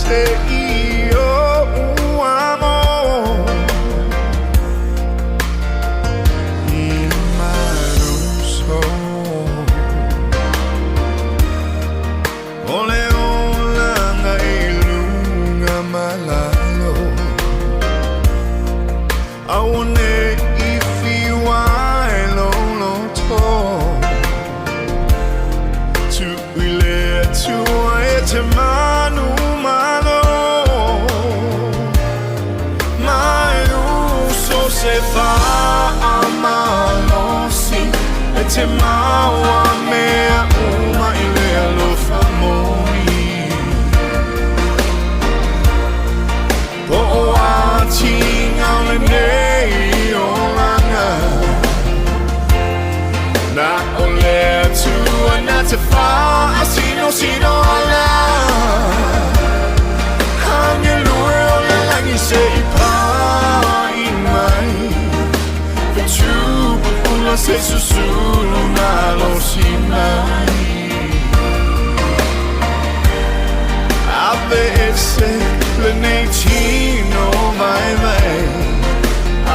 se io amo ma non so ole olanga ilunga malalo aone ifiwa elolo to tu ile tu ete manu malo mai uso se fa amalo si ete mawa mea uma ile lo famoi po ati ngale nei olanga na ole tu na te fa sino ala hange lue ole langi se pa in mai tu pula se susulu na lo sinai ave ese le neitino mai mai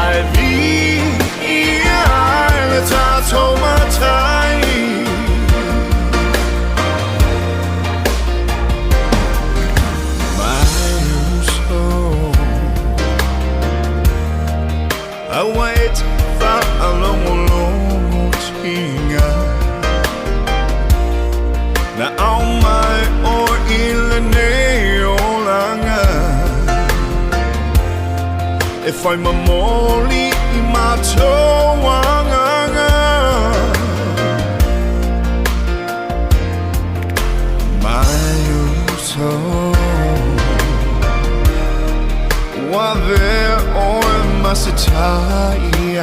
ai vi le tato matai I wait for a long tinga na au mai o ile nei olanga if I'm a moli I mato wanga mai uso wa ver o masita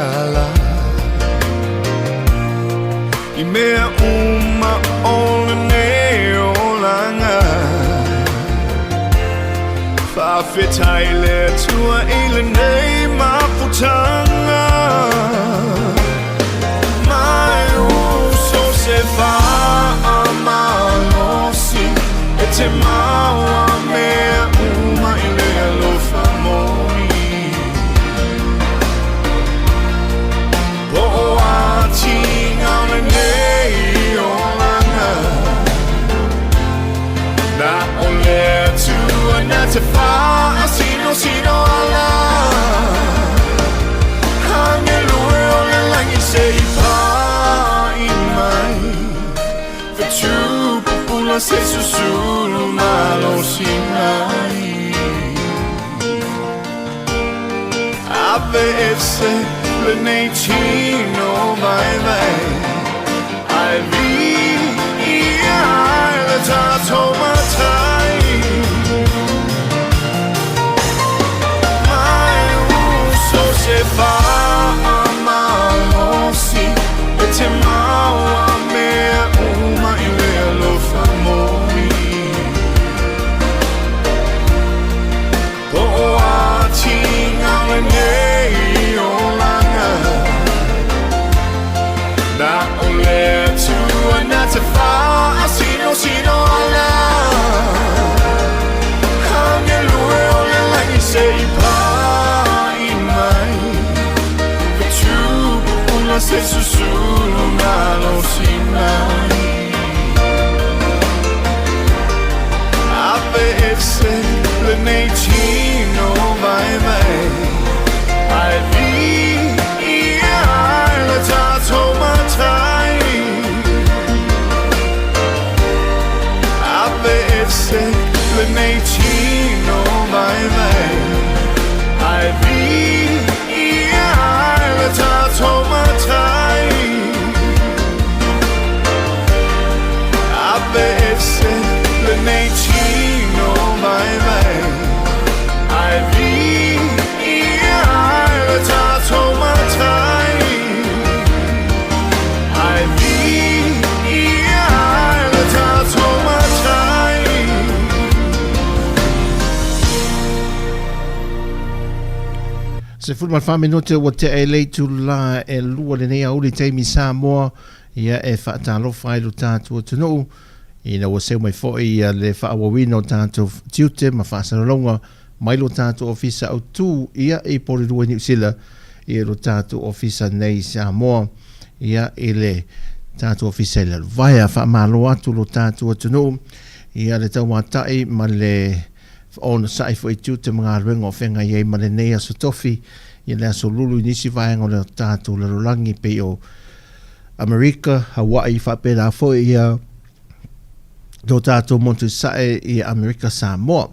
ala I mea uma ona ne olanga fa fetaile tua ile nei maputanga mai uso se fa amalosi ete mawa mea uma ile lo famoi na ole tu na te fa sino ala hange lue ole langi se pa in mai for tu pula se susulu malo sinai ave ese le neitino mai mai ai vi le tato matai mai uso se fa amalosi ete mawa mea uma ile lo famoi po ati ngale nei olanga na ole tu na te fa sino ala hange lue ole langi se pa in mai tu pula se susulu na lo sinai ave ese le neitino mai mai ai vi le tato matai ave le neitino mai mai ai vi le tato matai ave le neitino mai mai ai vi le tato matai ai vi le tato matai Se fu mal fame note o te e leitu la e lua le nei auli te mi Sāmoa ia e whaatalo whailu tātua tunu ina ua seu mai fo'i le whaawawina o tātou tiute ma whaasalalonga mai lo tātou ofisa au tū ia e porirua New Zealand ia lo tātou ofisa nei Sāmoa ia e le tātou ofisa le vai a whaamalo atu lo tātou atunu ia le tau matai ma le ona sai fo'i tiute mga aruenga o whenga iei ma le nei aso tofi ia le aso lulu nisi vaenga o le tātou le rolangi pe o Amerika, Hawaii whapera fo'i ia do tātou montu sae i Amerika Sāmoa.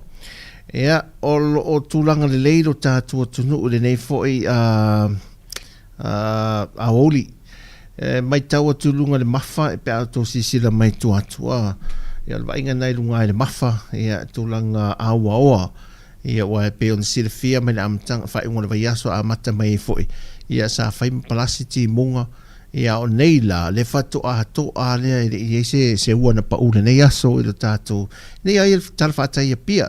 Ia, o tūlanga le leiro tātou tunu le nei fo'i a oli. Mai tau tulunga le mafa e pe auto sisila mai tuatua. Ia, le inga nei lunga le mafa, ia tūlanga aua oa. Ia, wa pe on sila fia mai le amtanga whai unga le vaiaso a mata mai fo'i. Ia, sa whai palasiti munga. Ia o nei la le fatu a to a le i se ua na paule nei aso i lo tātou nei ai tala whata ia pia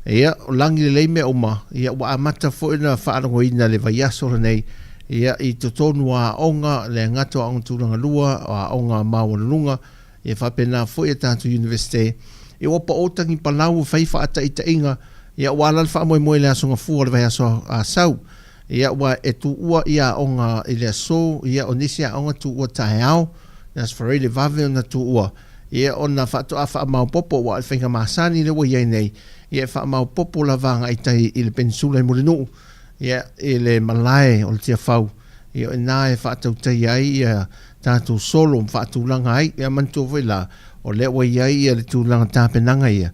ia o langi le leime o ma ia wa amata fo ina whaanongo ina le vai aso nei ia i to tonu a onga le ngato a onturanga lua a onga mawanunga ia whapena fo ia tātou universite ia wapa otangi palau whai whaata i ta inga ia walal wha moe moe le aso nga fua le vai aso a sau ia wa e tu ua ia onga i le so ia o nisi a onga tu ua taeao nas whareile vave ona tu ua ia ona whatu a wha mau popo wa i whenga maasani le wa iei nei ia wha mau popo la vanga i tai i le peninsula i Murinu ia i le malae o le tia whau ia o nae whatau tai ai ia tātou solo whatu langa ai ia mantua vai la o le wa iei ia le tu langa tāpenanga ia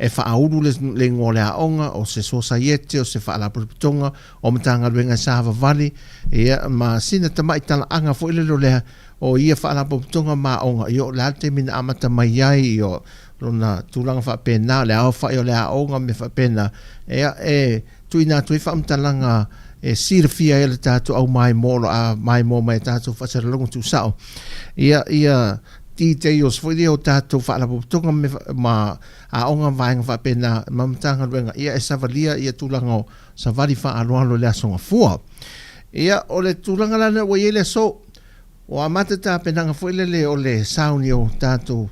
e whaauru le ngole a onga o se society o se whaalapuruputonga o matanga ruenga Sāva Valley ia ma sina tamai tala anga fo ile lo lea o ia whaalapuruputonga ma onga i o lalte mina amata mai ai i o lona tūlanga whapena le au whai o le a onga me whapena ia e tuina tui whaamtalanga e sirfia ele tātou au mai mōlo a mai mō mai tātou whasaralonga tu sao ia details for the tātou whaalapuputonga ma a onga vaenga whapena mamatanga ruenga ia e savalia ia tūlanga o savari whaaloalo le asonga fua ia o le tūlanga lana wa iele so o amata tāpenanga fuilele o le sauni o tātou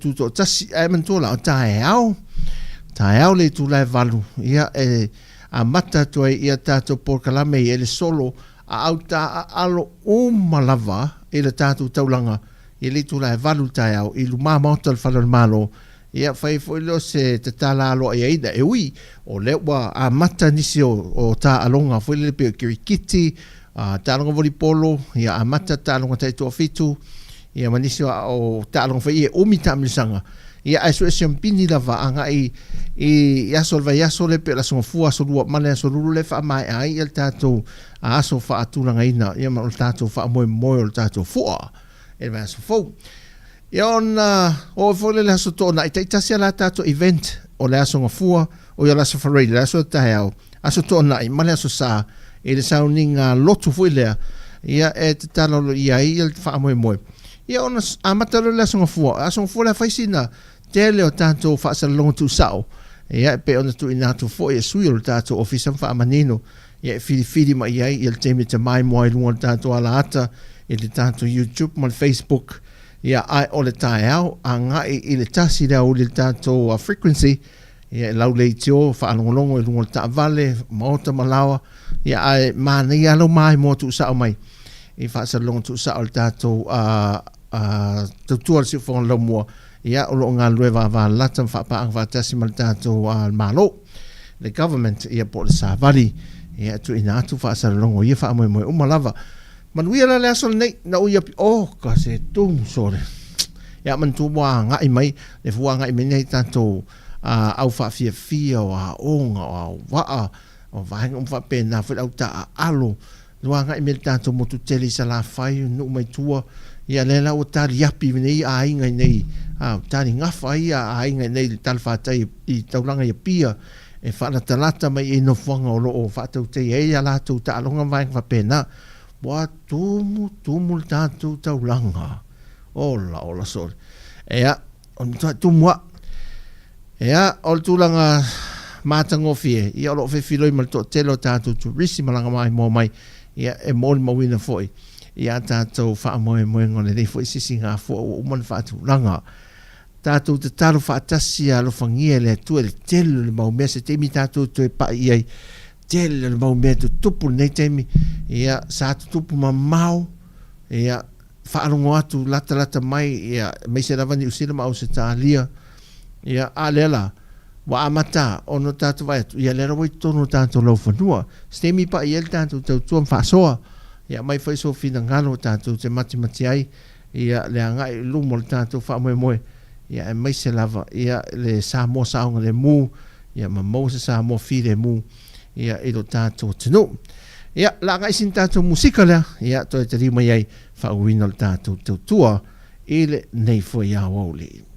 tūto tasi e mantola o taeao le tūlai valu ia e amata toi ia tātou porkalame i ele solo a au ta alo malava e le tātou taulanga i le tūlai valu taeao i luma mautal whalal malo ia whai fwilo se te tala alo e aida e ui o lewa a mata nisi o tā alonga fwile le peo kirikiti tā alonga volipolo ia a mata tā alonga taito fitu ia manisi o tā alonga whai e omi tā milisanga ia ai so e siampini lava anga i aso le le peo la songa fua aso lua male aso lulu le wha mai ai il tātou a aso wha atulanga ina ia ma o tātou wha moe o tātou fua e mai aso fau ia ona o fole le aso tōna i taitasi ala tātou event o le aso ngafua o ia laso wharei le aso taeao aso tōna i male aso sā e le sauninga lotu fuilea ia e te talolo ia i il wha moe ia ona amatalo le aso ngafua le whaisina tele o tātou whaasalalonga tu sao ia pe ona tu inatu fo e sui o tātou ofisa wha manino ia whiri ma iai i le teime te mai moa i lunga tātou ala ata i le tātou YouTube ma le Facebook ia ai o le taeao a ngai i le tasi lea o le tātou frequency ia lau lei tio whaalongolongo i lunga ta vale maota malawa ia ai mana ia lau mai moa tu sao mai i whaasalalonga tu sao le tātou tautua le siwhonga lau mua ia o lo ngā lue wa lata whapaang whatasi ma le tātou malo le government ia po le Sāvari ia tu ina atu whaasalalongo ia whaamoe umalava manuia la le aso nei na uia pi ka se tūmu sore ia mantu wā ngai mai le fua ngai mai nei tātou au whaafia o a onga o a waa o vahenga whapena whi au ta alo lua ngai mai tātou motu tele sa la whai nu mai tua ia le la o tari api nei a inga nei tari ngafa ia a inga nei tal whatai i taulanga ia pia e whanatalata mai e no whanga o loo whatau te e ia lātou ta alonga vahenga whapena wa tumu tātou taulanga ola sore ea on tumua ea o tūlanga mātangofie ia o lo whewhiroi mal tō telo tātou tu risi malanga mai mō mai ia e mōni mawina foi ia tātou whaamoe ngone nei fo isisi ngā fo o umana whaatulanga. Tātou te taro whaatasi a lofangia le atua le telu le maumea se teimi tātou toi pa iai telu le maumea tu tupu nei teimi ia sa tupu mamau ia whaarongo atu lata mai ia meise ravani usira ma au se tālia ia a lela wa amata ono tātou vai atu ia lera wai tono tātou lau whanua se teimi pa iai tātou tau tuam whaasoa ia mai whaiso whina ngalo tātou te mati ai ia le angai lumo le tātou whaamoe ia e mai se lava ia le Sāmoa saunga le mu ia ma se Sāmoa fi le mu ia ilo tātou tino ia la ngai sin tātou musika lea ia toi te rima iai whauina le tātou Tautua ile nei fo ia wauli.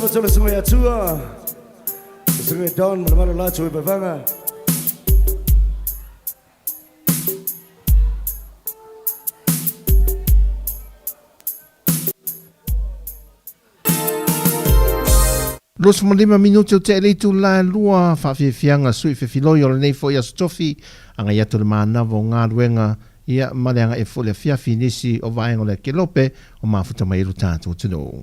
betul sungai Tautua, sungai Don, mana lah cuy berfanga. Los 5 minuto te le tu la lua fa fianga sui fe filoi o nei fo ia stofi anga ia tu le mana vo ngā ruenga ia maleanga e fo le fia finisi o vaenga le kelope o mafuta mai ru tātou tino.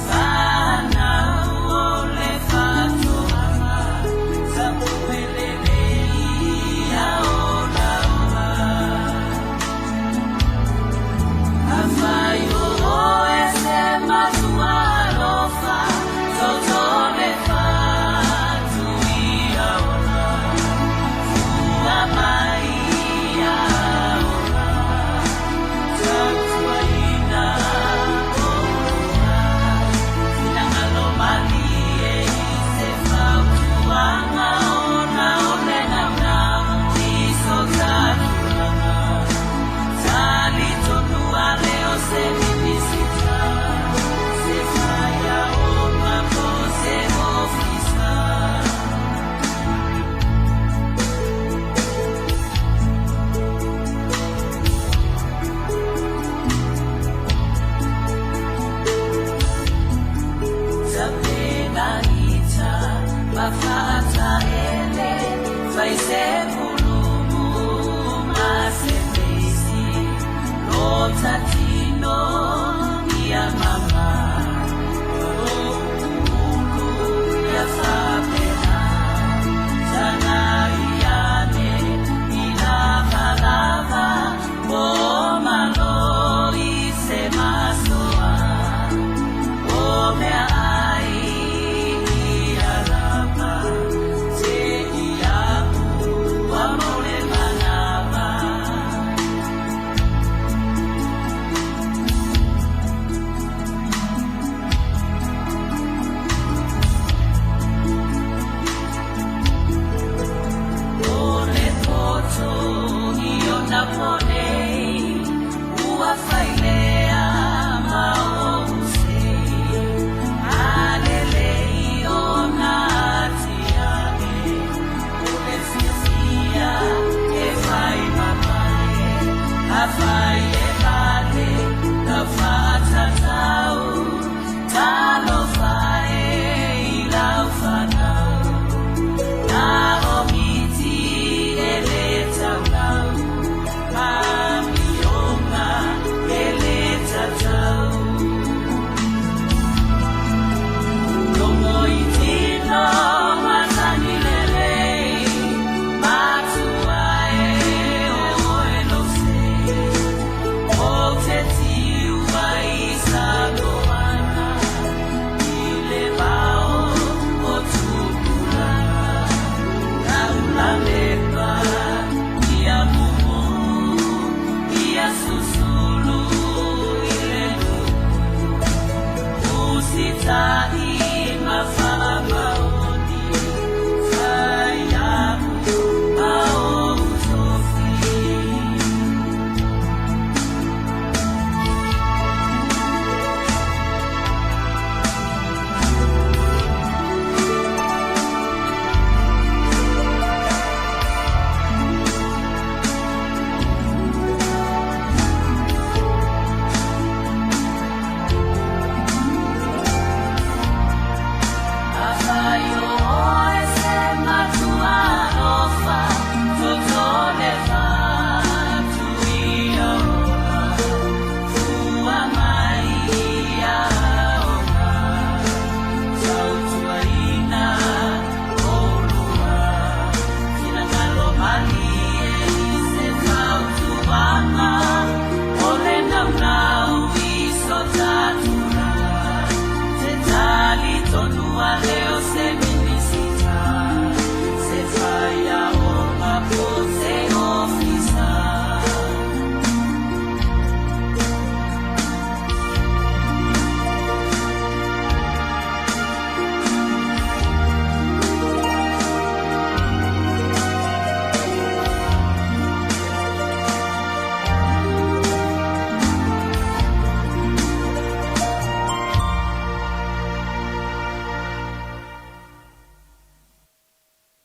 Sana ole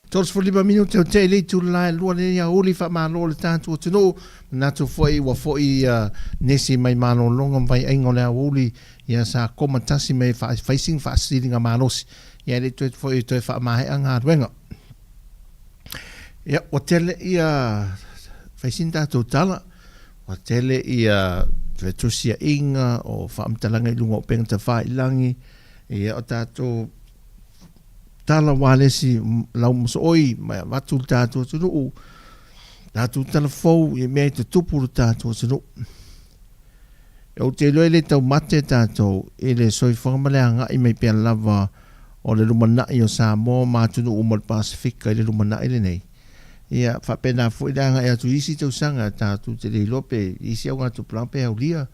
Tos for 5 minuti o te le tu la lua le ia uli fa malo le tātua tino na tu foi wa foi nesi mai malo longa vai aingo le uli ia sa koma tasi mai facing fa silinga malos ia le tu foi tu fa mai anga wenga ia o tele ia facing tātua tala o tele ia vetusia inga o fa amtalanga lunga o penga ta fa ilangi ia o tātua tala wale si lau msoi mai watu tātua tunu tātua tala fau i mea te tupu tātua tunu e o te loe le tau mate tātou e le soi whangamalea i mei pia lava o le lumanai o Sāmoa mātunu umal Pasifika i le lumanai le nei ia whapena fo i leanga e atu isi tau sanga tātou te le lope isi au ngātu pulampe au lia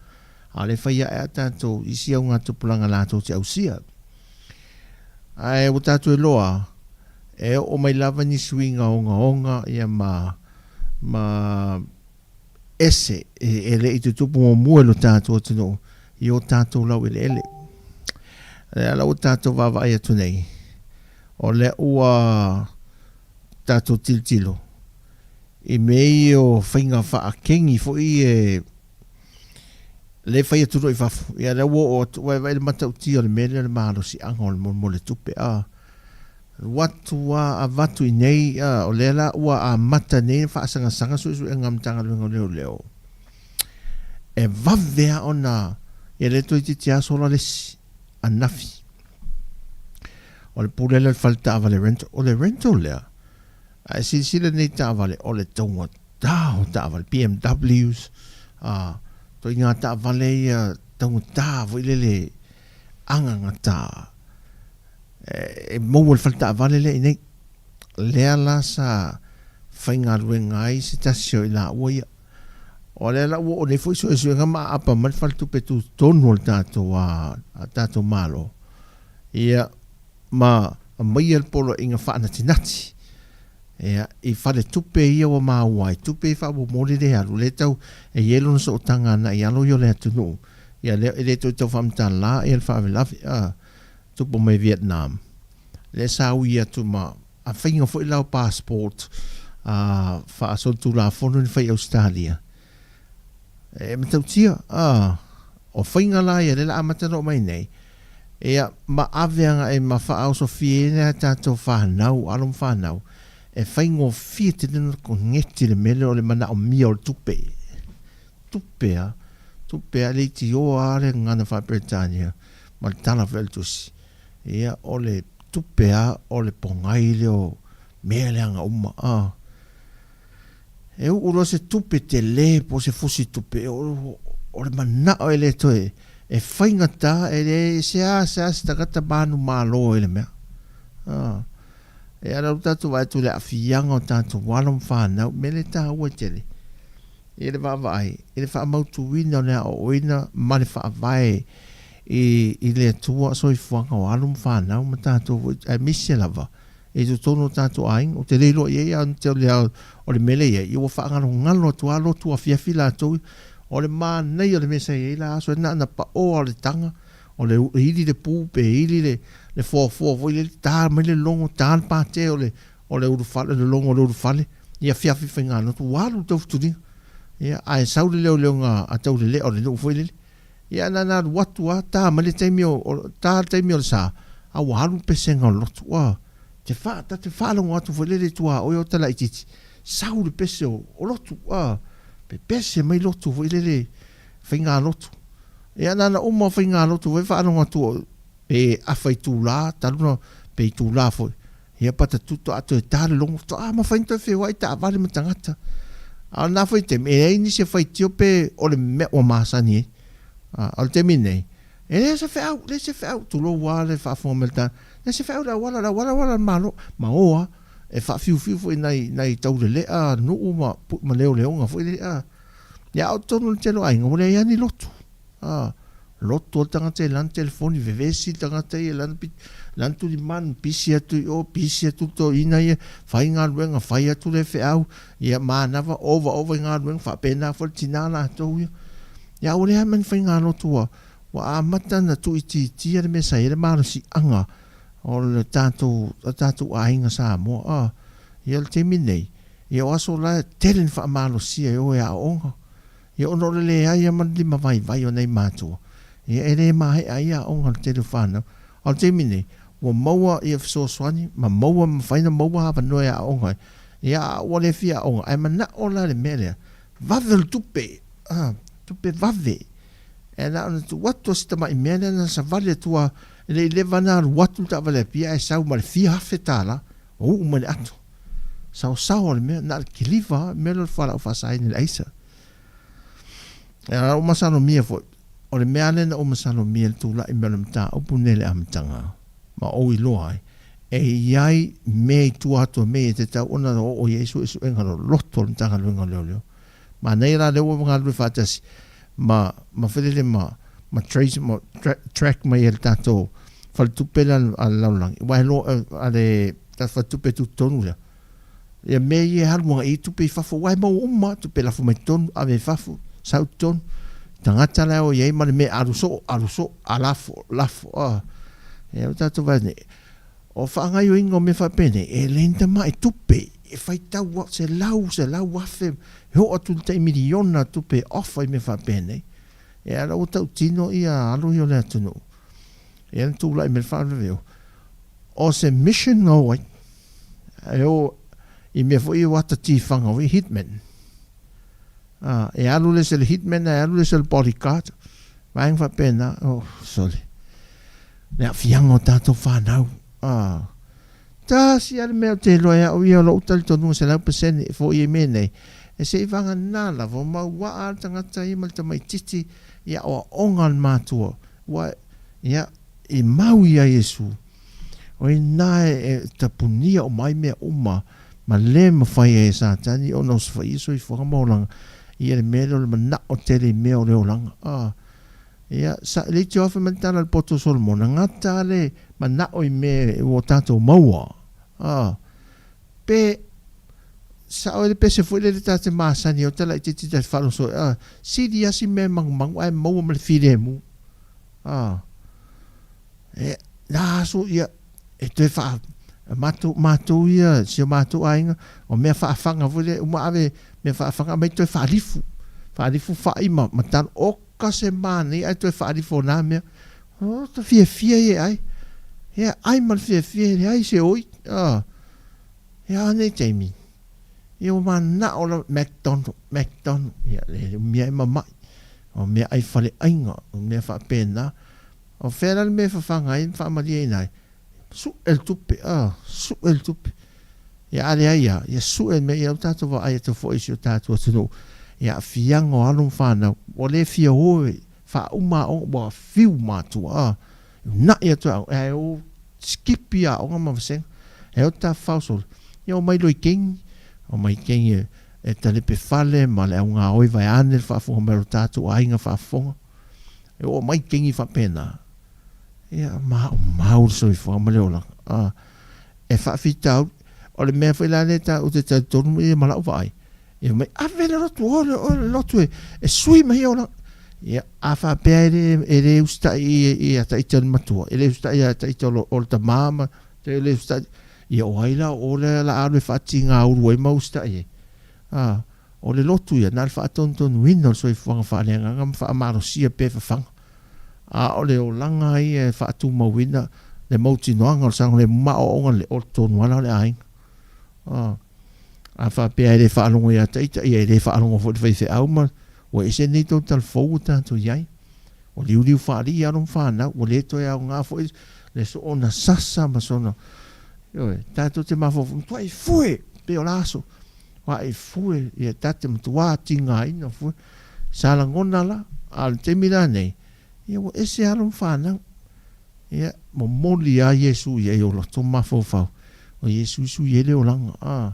a le whaia e tātou isi au ngātu pulanga lātou te au sia ai o tātou e loa e o mai lava ni suinga onga ia ma ese e le i te tupu o muelo tātou tino i o tātou lau ele e ala o tātou vava ai atu nei o le ua tātou tiltilo i mei o whainga wha a kengi fo i le fai atu i fafu ia le wo o le matau tio le mele le mahalo si anga o le mo le tupe watu a vatu i nei o le la ua a mata nei fa sanga su e ngamtanga le leo e vavea ona ia le toi ti tia sola le anafi o le pule le falta avale rento o le rento lea a si le nei ta avale o le tonga ta avale BMWs to inga ta vale tau ta vo le anga ngata e mo wal falta vale le nei le ala sa fainga ruenga i se tasio i la uia o le la o le foi so ngama apa mal faltu petu tonu tato a tato malo ia ma mai el polo inga fa na tinati ia i fale tupe ia o mawai tupe fa bo mori de alu le tau e yelo so tanga na ia lo yo le tunu ia le to to fam tan la el fa la tupo mai Vietnam le sau ia tu ma a finga fo la passport fa so tu la fo no fa Australia e me tau tia o finga la ia le amata no mai nei ia ma aveanga e ma fa au so fiena tato fa nau alum fa nau e whaingo fiete nina ko ngeti le mele o le mana o mia o tupe le ti o are ngana wha Britania ma le tala veltusi ia o le tupea o le pongai le o mea leanga uma e uro se tupe te le po se fusi tupe o le mana o ele toe e whainga ta e le se takata manu malo ele mea e ara tatu vai tu le afianga o tatu walom whanau me le tā ua tele e le wawai e le whaamautu wina o lea o oina ma le whaavai i le tua so i fuanga o alum whanau ma tatu e misi lava e tu tono tatu aing o te leilo i ea te lea o le mele ia i o whaangaro ngalo tu alo tu a fiafi la tu o le maa nei o le mesa i la aso e na pa o le tanga o le hili le pupe hili le fo le ta mai le longo ta pa te o le uru fale le longo le uru fale ia fiafi finga no tu walu tu tu ia ai sau le nga a tau le o le no foi le ia na watu ta mai le taimio o sa a walu pesenga lo tu te fa lo watu foi le tu o yo tala iti sau le pese o lo tu pe pese mai lo tu foi le finga lo tu ia na uma finga lo tu foi fa lo watu e afai tu la taluna pe tu la foi ia pata tuto ato ta longo to ma fai to fe wai ta vale matangata a na foi te me ni se fai tio pe o le me o masani al termine e le se fe au tu lo wale fa formelta le se fe la wala malo ma oa e fa fiu foi nai tau le no ma leo nga foi le ya auto no te lo ai ngore ya ni lotu loto tanga te lan telefoni vevesi tanga te lan tu di man pisia tu to ina ye fai nga luenga fai atu le fe au ia manava over nga luenga fa pena fo tinana to ya ore man fai nga loto wa amata na tu iti le mesa ile maro si anga o le tatu ainga Sāmoa Ia le te minei. Ia o aso la telen wha amalo sia e o e a onga. Ia ono le ai a man lima vai o nei mātua. Ia e le mahe ai a onga le tele whanau. Al te minei, wa maua ia fiso swani, ma maua ma whaina maua hawa noe a onga. Ia a o le fia onga. Ai mana o la le melea. Vave le tupe. Tupe vave. E na ona tu watu sita mai melea na sa vale tua le levana watu ta vale pia e sau ma le fia hafe tala. O ma le atu. Sao le mea na le kiliva me le whala o whasai ni le aisa. E o masano mia fo. O le mea lena o masano mia le tūla i mele mta o punele amatanga. Ma o i loa ai. E iai me i tuato me e te tau ona o Yesu e su engalo loto le mtanga luenga leo. Ma nei la leo mga lue whatasi. Ma whelele ma trace ma track mai e le tato. Whaltupela a laulangi. Wai lo a le whaltupe tu tonu lea. Ia me i halu mga i tupe i whafo. Wai mau umma tupe lafu mai tonu a me whafo. Sau tonu. Tangata leo iei ma le me aruso alafo lafo. E o tato vane. O whaangai o ingo me whapene. E lenta mai tupe. E whai tau se lau wafe. Ho atu te miliona tupe ofa i me whapene. E ala o tau tino i a alo i o lea tunu. E ana tūla i me whaweweo. O se mission ngawai. E o i me fo i wata ti whanga o i hitman. E alu le se le hitman, e alu le se le bodyguard. Vaeng whapena. Oh, sorry. Nea fiango tātou whanau. Tā si ale mea te loa o ia lo utali tonu se lau pasene fo i menei. E se i vanga nala, vo mau waa tangata i malta mai titi ia o ongan mātua. Ia i mau ia Yesu. O i nae e tapunia o mai mea uma ma le mawhai e sātani o nos whai iso i whakamaulanga. Ia le mea le mana o tele mea o leo langa. Ia, le te ofa mantana le poto solomona, ngata le mana o i me o tato maua. Pe, sa o le pese fwile le tate maasani o tala i te tita whalo so, siri asi me mangu ai maua ma le whire mu. La aso ia, e te wha, mātou ia, si o mātou ainga, o mea whaafanga fwile, uma ave, mea whaafanga, mai toi whaarifu. Whaarifu whaima, matano o se mani ai toi whaarifo nā mea. Ta fia e ai. Hea ai man fia e ai se oi. Hea ane Jamie. Ia o mana o la McDonald. Hea le mea ima mai. O mea ai whale ainga. O mea whaapena. O whera le mea whawhanga ai whaamari e nai. Su el tupe. Ia ale ai ia. Ia su el mea. Ia o tātou wa ai ato fo isi o tātou atunu. Ia fiango alum whanau. O le fia hoe. Wha uma o wa fiu mātua. Na ia tua. E o skipi a o nga mawaseng. E o ta whausol. Ia o mai loi kengi. O mai kengi e talepe whale. Ma le au ngā oi vai ane. Whaafunga mero tātou a inga whaafunga. E o mai kengi whapena. Ia maur so i whaama leo lang. E whaafitau. O le mea whailane ta o te tautonu i malau vai. Ia mai avele rotu o lotu e sui mai o la. Ia afa pea e le usta i ata i tani matua. E le usta i ata i tolo o ta mama. Te le usta ia o aila o le la alu e whaati ngā uru e mausta i. O le lotu ia nal whaatonton wino so i whanga whaanenga ngam whaamaro sia pe whawhanga. O le o langa i e whaatu mawina le mauti noanga o sang le mao onga le o tonu wala le ainga. A wha pia e le whaalongo i a teita i e le whaalongo fo te whaife au ma o e se nei tau tal fau tātou iai o liu whaari i aron whanau o le toi au ngā fo le so ona sasa ma sona tātou te mawhofo mtua i fue pe o laso wa i fue i e tate mtua tinga ina fue sala ngona la al te mira nei i o ese aron whanau i mo moli a Yesu i e o la to mawhofau o Yesu su i ele o langa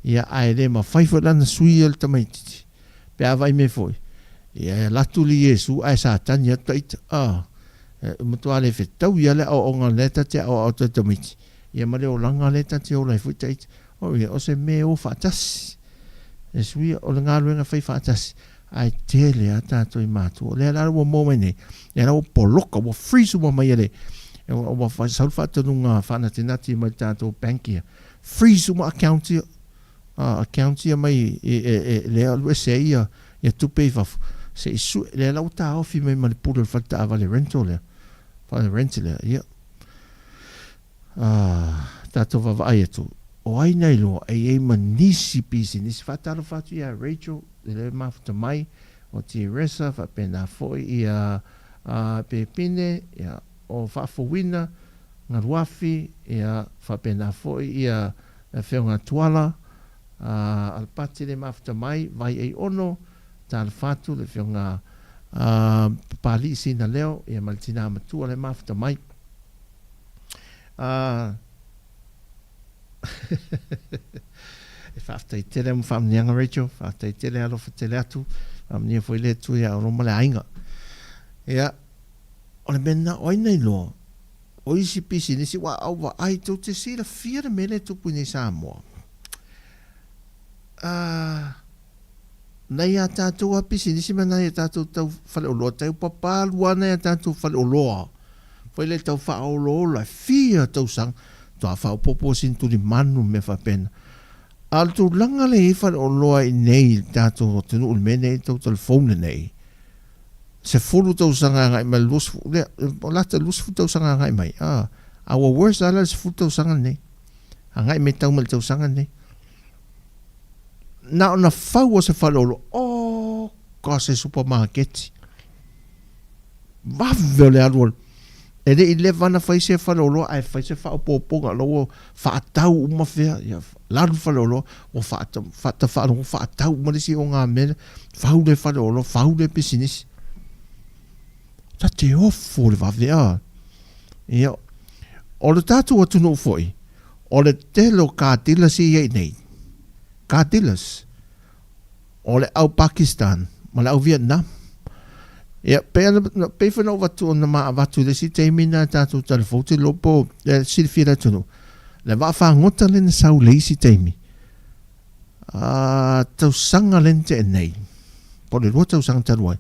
ia ai le ma fai fo lana sui el tamaiti pe avai me foi ia latu li Yesu ai satan ia taita mo to ale fe tau ia le o nga leta te o tamaiti ia ma le o langa leta te o lai foi taita o ia o se me o fatas e sui o le ngalo nga fai fatas ai tele ata to i matu le la o momene ia o poloka o freeze o mai ele o fa salfa to nunga fana tinati mai tato bankia freeze uma account ia mai le alu se ia tupe fafu se su le lau ta ofi mai mani pura fata vale rental le vale rental le ia tato va ai tu o ai nei lo ai manisi pisi nisi fata lo fatu ia Rachel le mafta mai o ti resa fa pena foi ia pepine ia o fa fuina ngaruafi ia fa pena foi ia feunga tuala al pati le mafta mai vai ei ono tal fatu le feunga pali sina leo ia maltina matua le mafta mai e fafta i tele mo famnianga Rachel fafta i tele alo fatele atu famnia foi le tu ia o male ainga ia o le mena oina i lo o isi pisi nisi wa au wa ai tau te sira fia mele tupu ni Sāmoa nei a tātou a pisi nisi mana i a tātou tau whale o loa tau papalua nei a tātou whale o loa foi le tau wha o loa la fia tau sang toa wha o popo sintu ni manu me whapena al tu langa le i whale o loa i nei tātou o tenu ulmene i tau telefone nei se fulu tau sanga ngai mai lusfu le lata lusfu tau sanga ngai mai our worst ala se fulu tau sanga nei ngai me tau mal tau sanga nei na ona fau o se falolo ka se supermarket va vele alwol ele i le vana fai se falolo ai fai se fa poponga lo fa tau uma fe ya la falolo o fa no fa tau ma si o nga me fa le falolo fa le business ta te offo le va vea ia o le tatu o tunu foi o le telo ka tila si ye nei ka tilas o le au Pakistan ma le au Vietnam ia pe fa no vatu na ma vatu le si te mina tatu telefon te lopo si fira tunu le va fa ngota le na sau le si te mi tau sanga lente nei po le lo tau sanga taruai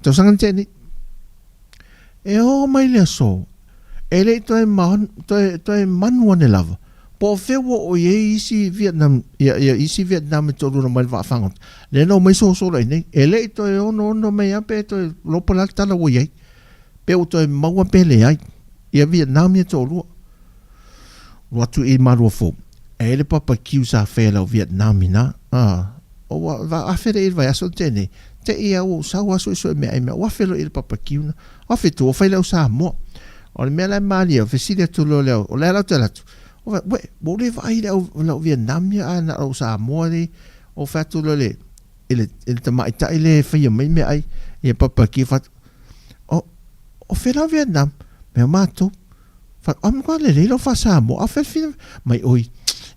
tau sanga te ni e o mai le so ele to e manua ne lava po fe wo o ye isi Vietnam ia isi Vietnam to no mai va fangot le no mai so le nei ele to e no mai ape to lo pola tala wo ye pe o to e maua pe le ai ia Vietnam ia to lo tu i maru fo ele papa kiu sa fe la Vietnam ina o va a fere il vai aso tene te ia o sa wa so me ai me wa fe lo il papa kiu na o fe to fa le o Sāmoa o le mela mali o fe sile to lo le o le la tala we mo le vai le o Vietnam ia na o Sāmoa ni o fa to lo le ele te mai ta ile fa ia mai me ai ia papa kiu fa o fe la Vietnam me mato fa am ko le lo fa Sāmoa a fe fin mai oi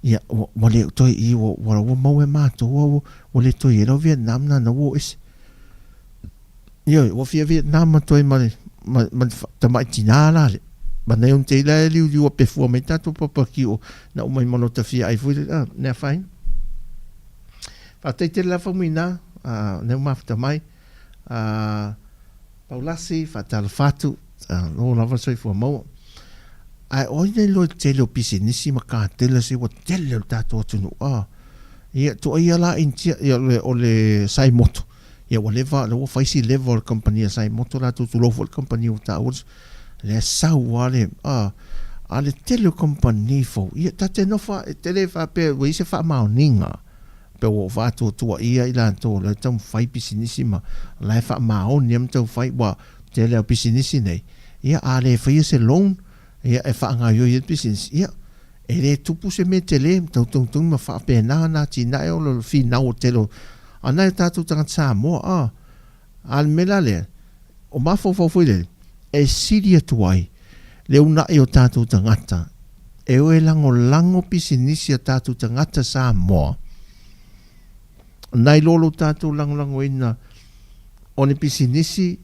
ia mo le to i wo mo e mato o le to i lo Vietnam na no wo is ia wo fi Vietnam to i mai ta mai tina la le ma nei un te la liu o pe fu me tanto papa ki o na o mai mono ta fi ai fu na fine fa te la famina ne mafta mai Paulasi fa tal fatu no lava so fu mo ai oine lo te lo pisinisi ma ka te la si wo te lo tato tunu ia to ia la in o le sai moto ia o leva lo fa si level company sai moto la tu lo vol company o ta le sa wale ale tele company fo ia ta te no fa tele fa pe we se fa ma ninga pe o va to ia ila to le tam fai pisinisi ma la fa ma o nem to fai wa tele pisinisi nei ia ale fa se long ia e fa nga yo business ia ele tupu se metele tau ma fa pe na tina e o lo fi na o telo ana tatu tanga Sāmoa al melale o ma fo le e siria tuai le una e o tatu tangata e o e lango pisinisi tatu tangata Sāmoa nai lolo tatu lango ina o ni pisinisi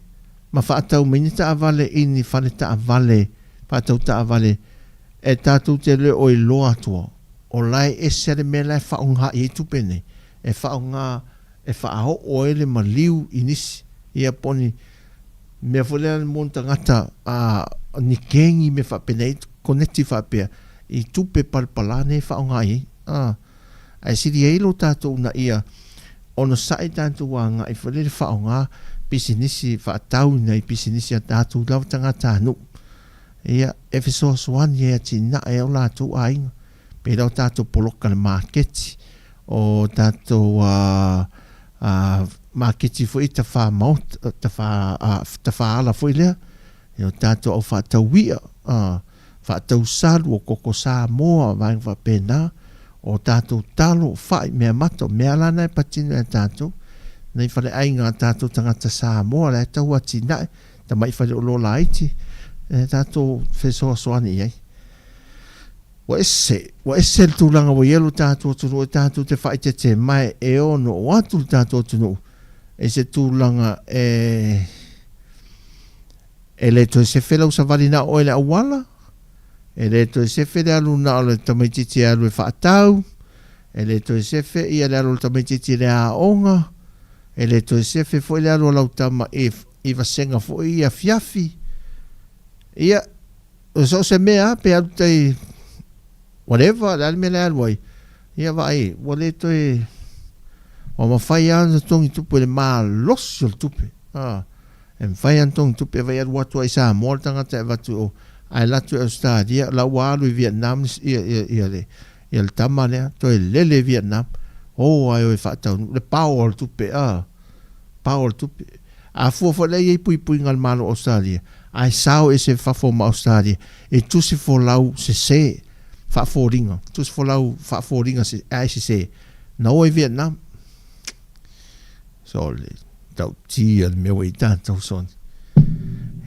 ma fa tau minita avale ini fa ta avale patau ta avale e tatu te le o i loa tua o lai e sere me lai whaunga i tupene e whaunga e whaaho o ele ma liu inisi ia poni me folea mon tangata ni kengi me whapene koneti whapea I tupe palpala ne whaongai. Ai siri eilo tātou na ia ono sai tātou wanga I whalere whaonga pisinisi whaatau nei pisinisi a tātou lau tangata anu. Ia Efesos 1 ia tina e o lātou ainga. Pēdau tātou poloka na māketi o tātou māketi fo I ta wha maut, ta wha ala fo I lea. Ia tātou au whaatau wia, whaatau salu o koko Sāmoa vai wha pēnā. O tātou talo whai mea mato, mea lana e patinu e tātou. Nei whare ainga tātou tangata Sāmoa, le tau ati nae, ta mai whare o lola aiti. Tātou whesoa soani iei. Wa ese tūlanga wa ielu tātou tunu, tātou te whai te mai e ono o atu tātou tunu. E se tūlanga e le to se whelau sa varina o ele awala. E le to se fe le alu na ole tamaititi alu e whaatau. E le to se fe ia le alu tamaititi le aonga. E le to se fe fo le alu lau tama i vasenga fo ia fiafi. Ia, so se mea pe alu tei whatever, le alu me le alu ai. Ia vai, wale to e o mawhai anu tongi tupu le maa losi o tupe. E mwhai anu tongi tupe vai alu watu ai Sāmoa tangata e watu o ai latu e Australia, la walu I Vietnam, ia le tama lea, to e lele Vietnam, ai o e whaatau, le pao al tupe, pao al tupe. A fuafa le iei pui ngal malo Australia, ai sao e se whafoma Australia, e tusi fo lau se, whaforinga, tusi fo lau whaforinga se, na o e Vietnam. So le, tau tia le mewa I tātou son.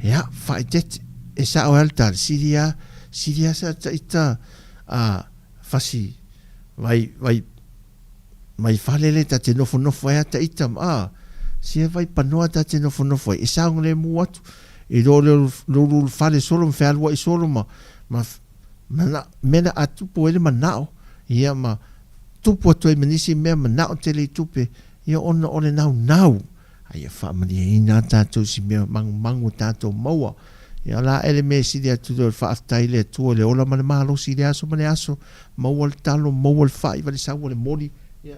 Ia, whaitete, e sa o alta Siria sa ita fasi vai falele ta te nofo e ta ita sia vai panoa ta te nofo e sa ngole mu atu I lo fale solo me alwa I solo ma mena atu po ele manao ia ma tupu atu e menisi mea manao te le tupe ia ona ole nau ai fa mani ina tatou si mea mangu tatou maua ia la ele me si dia tu do fa aftai le tu le ola mane malo si dia so mane aso mawal talo mawal fai vale sa wale moli ia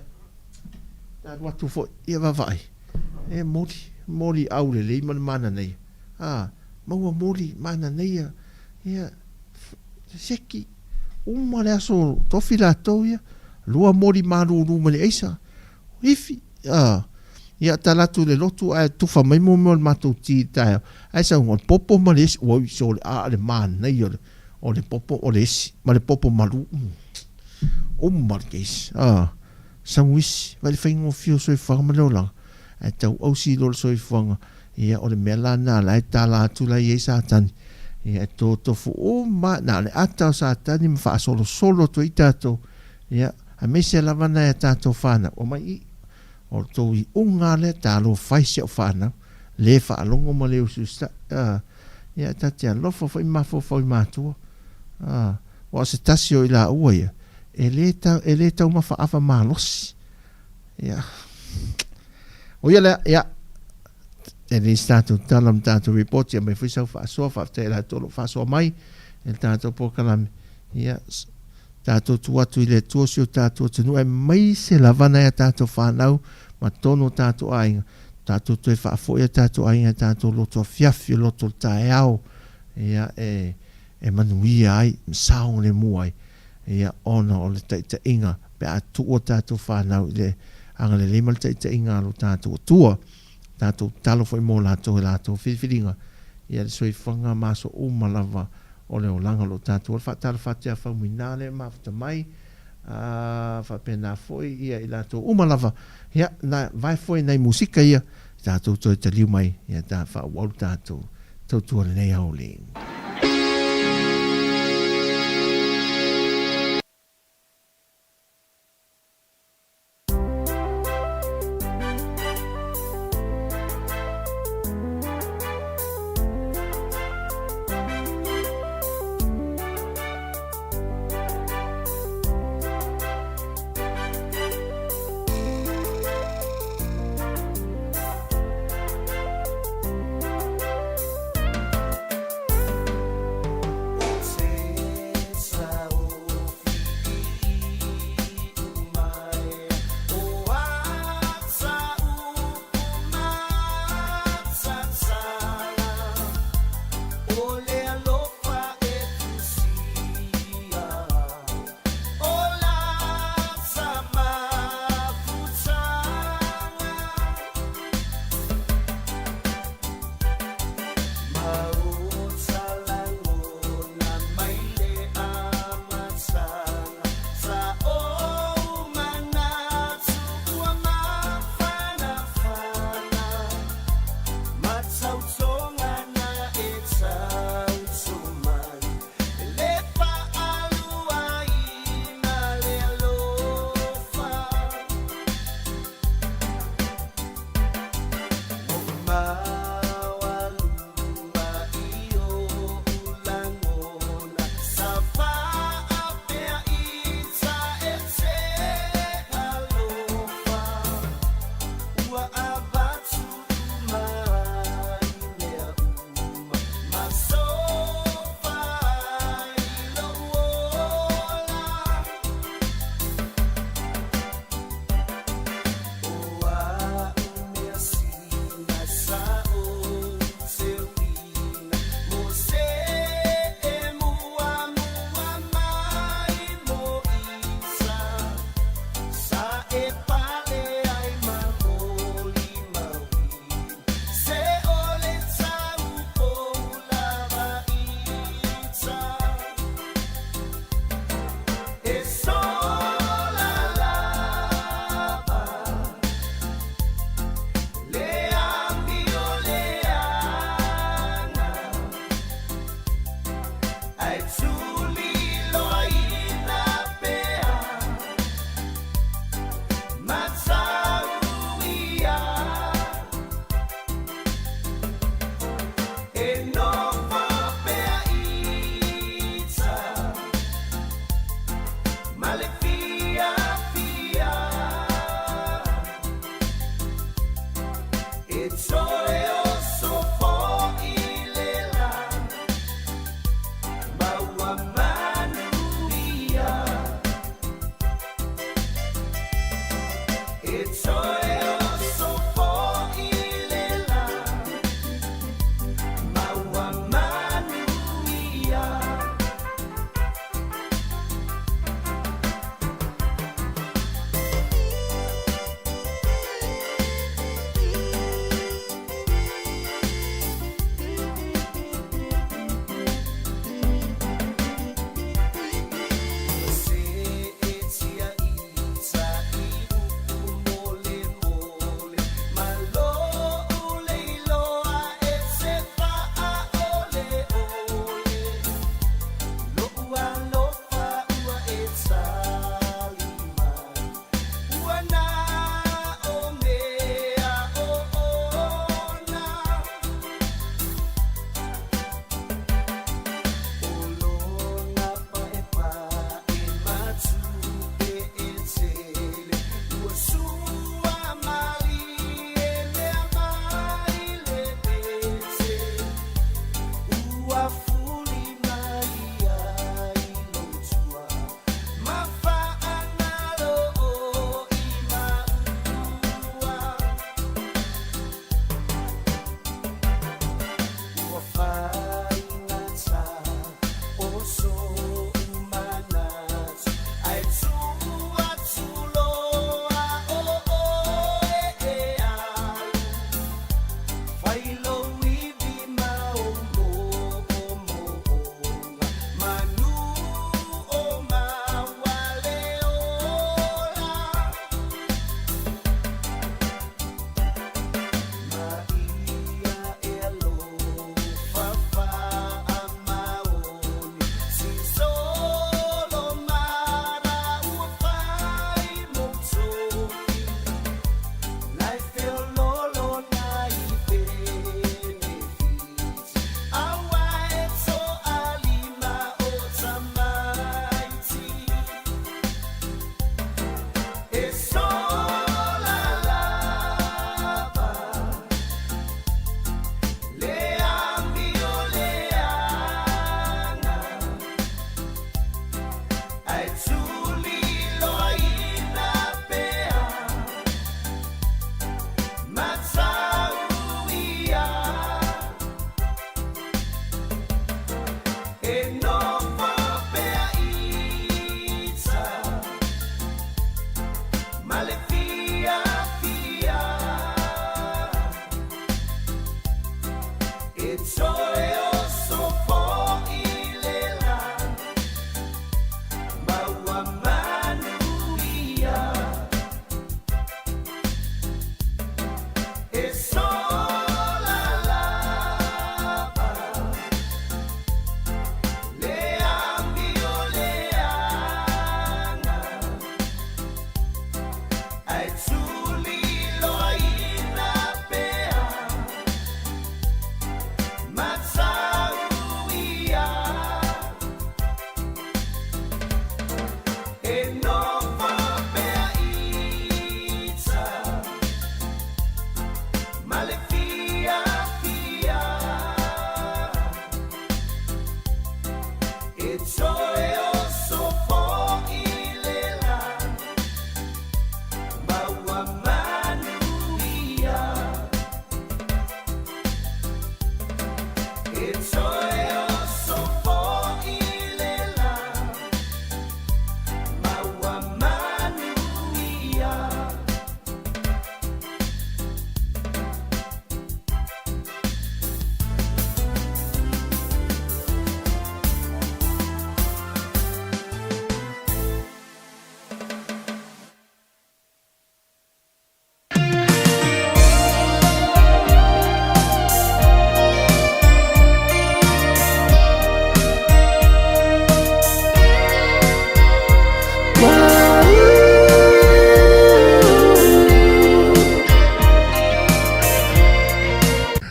ta watu fo ia va vai e moli au le man mana nei mawa moli mana nei ia seki mane aso to fila to ia lua moli malu mane isa ifi ia talatu le lotu ai tufa mai mo matou ti tai ai sa un popo malis o so le man nei o le popo o le ma le popo malu marques sa wis vai faingo fio so fa malola ai tau o si lo so fa ia o le melana la tala tu la ia satan ia to fu ma na le ata satan ni fa solo to itato ia a me se lavana e tato fana o mai o to I unga le talo faise o fana le fa longo ma le ususta ia tatia lofo foi mafo foi matua o se tasio I la uia e le ta uma fa afa malos ia o ia e le stato talam tato report ia me foi sa fa so fa te la tolo fa so mai e tato po kalame ia tato tuatu I le tuosio tato tunu e mai se lavana e tato whanau ma tono tato ainga tato tue whaafoia tato ainga tato loto fiafi loto tae au ia e manuia ai msao le muai ia ona o le taita inga pe a tuo tato whanau le anga le lima le taita inga lo tato tua tato talo foi mo lato whiwhiringa ia le soifanga maso umalava o le olanga lo tātou o whaatara whatea whauminale mafta mai whapena foi ia I lato umalava ia na vai foi nei musika ia tātou toi te liu mai ia tā whaawau tātou tautua nei au ling.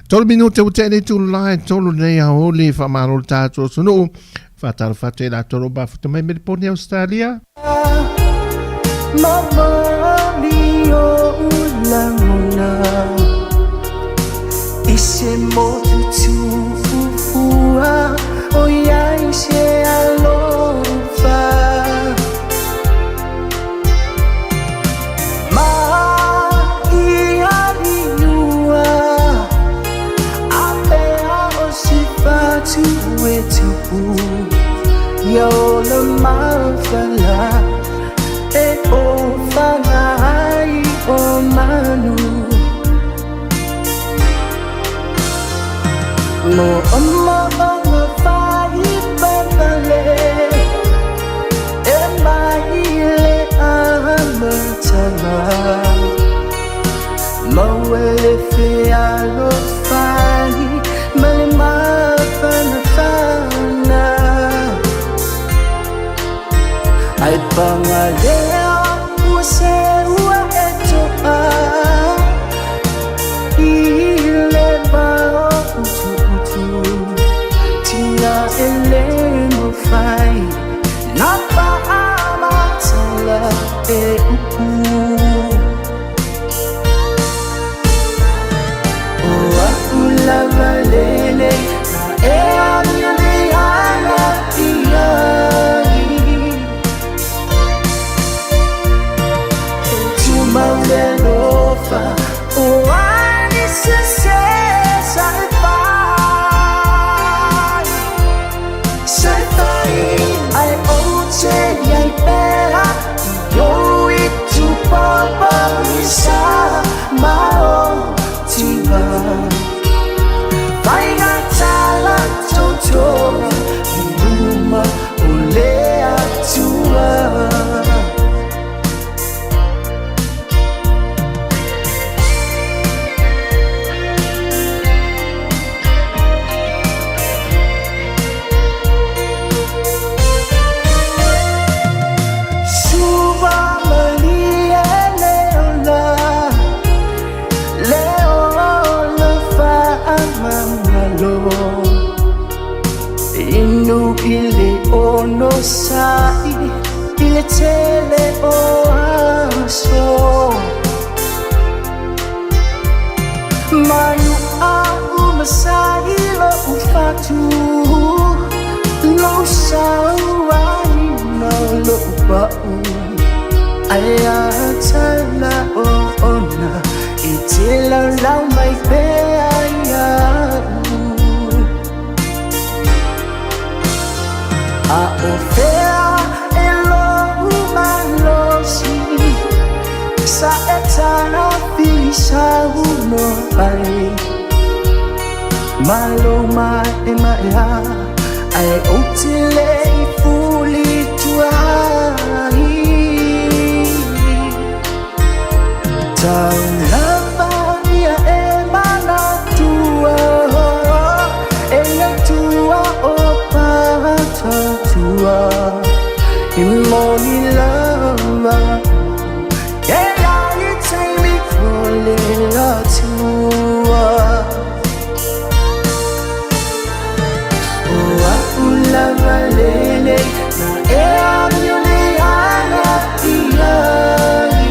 Tolu minute o tene tu lai tolu nei a oli fa maro tato sunu fa tar fa te la tolo ba fu mai me poni Australia mama mio ulamuna ise mo tu fua o ya ise alofa ma ia riua ape a o sifa tu e tu yo la mafala e o fanai o manu mo amma amma fai papale e mai le amatana mo ele fe alo fai male ma fana fana ai pangalea use ua etoa ile bao utu tina ele mo fai na pa amatala e upu o akula valele na e amile ana ia Maulelofa, oh, I need to say, I owe I better, yo, it to Papa, Misa, Mao, Tima, Vaina Tala, Toto, Numa, Olea, Tua. Ile ono sai, ile tele o aso Manu a umasai lo ufatu Lo sawai no lo bau Aya tala o ona Itila lau mai pe aya a ofea e lo malosi sa etana fisa uno ai maloma e maia ai otile fuli tuai tau lava ia e mana tua e ia tua o Tautua imoni lava yeah you take me falling tua lava lele na e amyole ana iai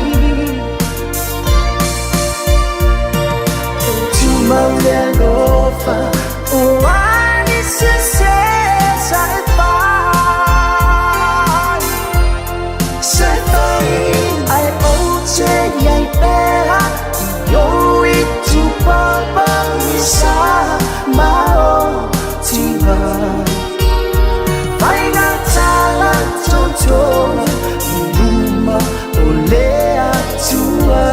tu maule lofa o ani se sai fai ai oce yai pera yo itu papa misa mao tiva Numa olea tua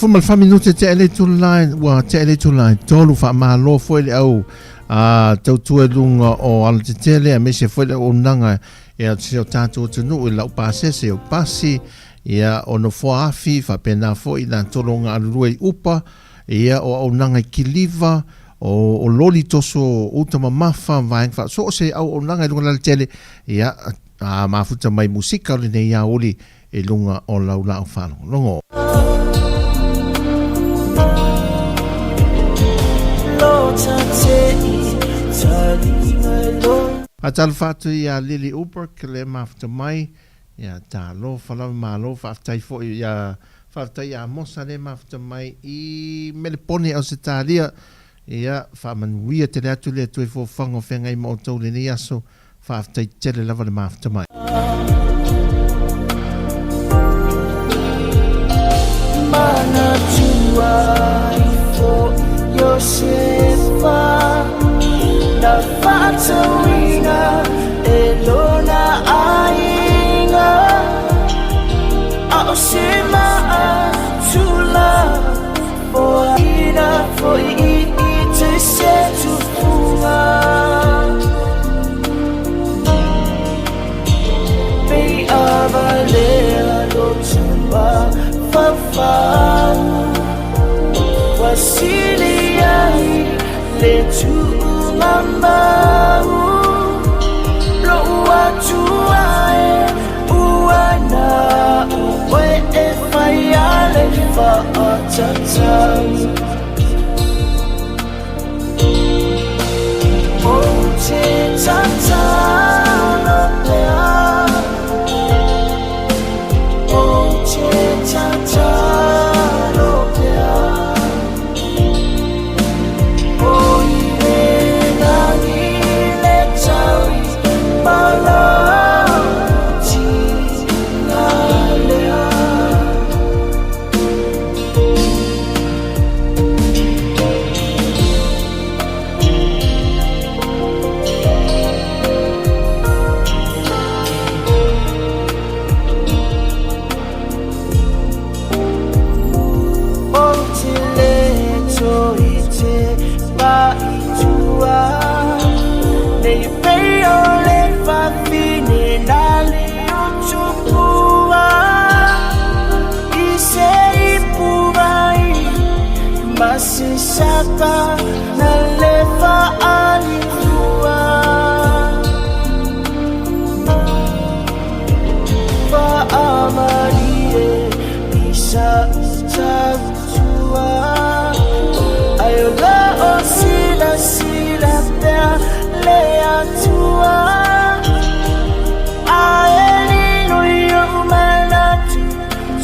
fuma le minute te ele tu line wa te ele tu line tolu fa malo foi le au Tautua lunga o ala te tele a mese foi le o nanga e se o tatou tunu i lau pasese o pasi ia ono foa afi fa pena foi na tolonga alurua i upa ia o nanga kiliva o loli toso utama mafa vaeng fa so se au nanga lunga le tele ia mafuta mai musika le nei ia oli e lunga o laula o falo longo Atal fatu ia Lili Uber kele mafuta mai ia talo fala malo fa fo ia fa ia mosa le mafuta mai I melepone au se talia ia fa manuia te atu le tu fo fango fenga I mo tau le ni aso fa tele lava le mafuta mai Mana tua for Yosefa na fatawina elona ainga ausema tula for ina for ite setu funga be avalea lotua fafa wasiliai letu mamau lo watuae uana uwe efayale fa'atatan ote tatana lea ote tatana lea Saka na lefa alifua fa amalie isa Tautua ayola osila sila pea lea tua aelino yumanatu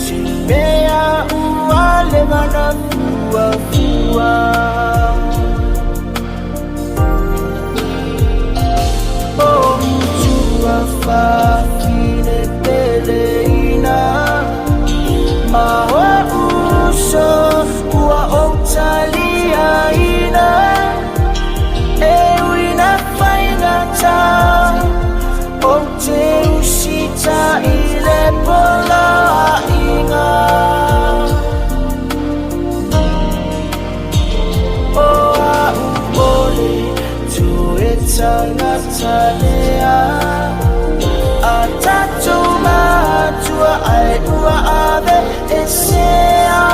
simea uale manatu oh tua fa fine peleina mawa uso ua otalia ina ewina faingata ote usita ile pola inga Tangatalea atatuma tua ai ua ave esea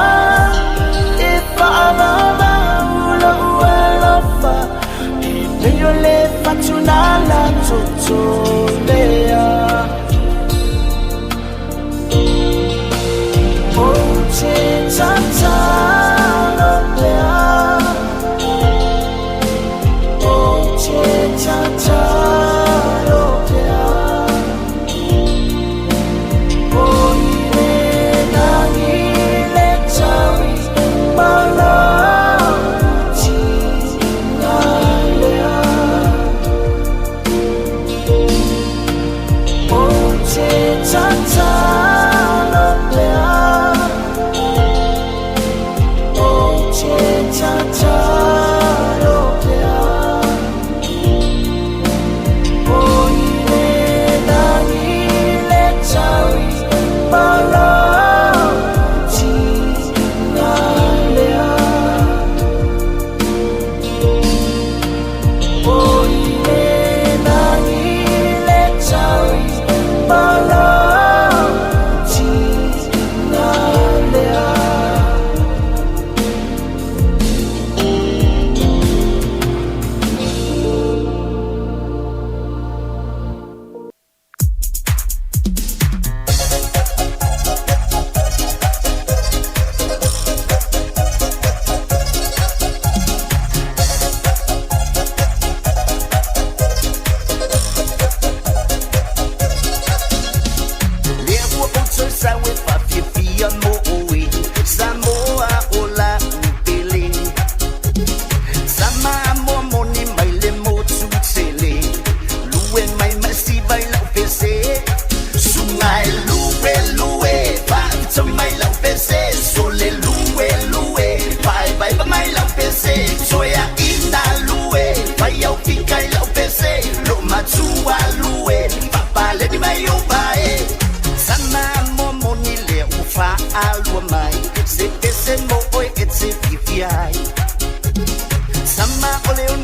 ifa amama ulo uelofa imeyo le fatunala totolea ote tantalopea Tata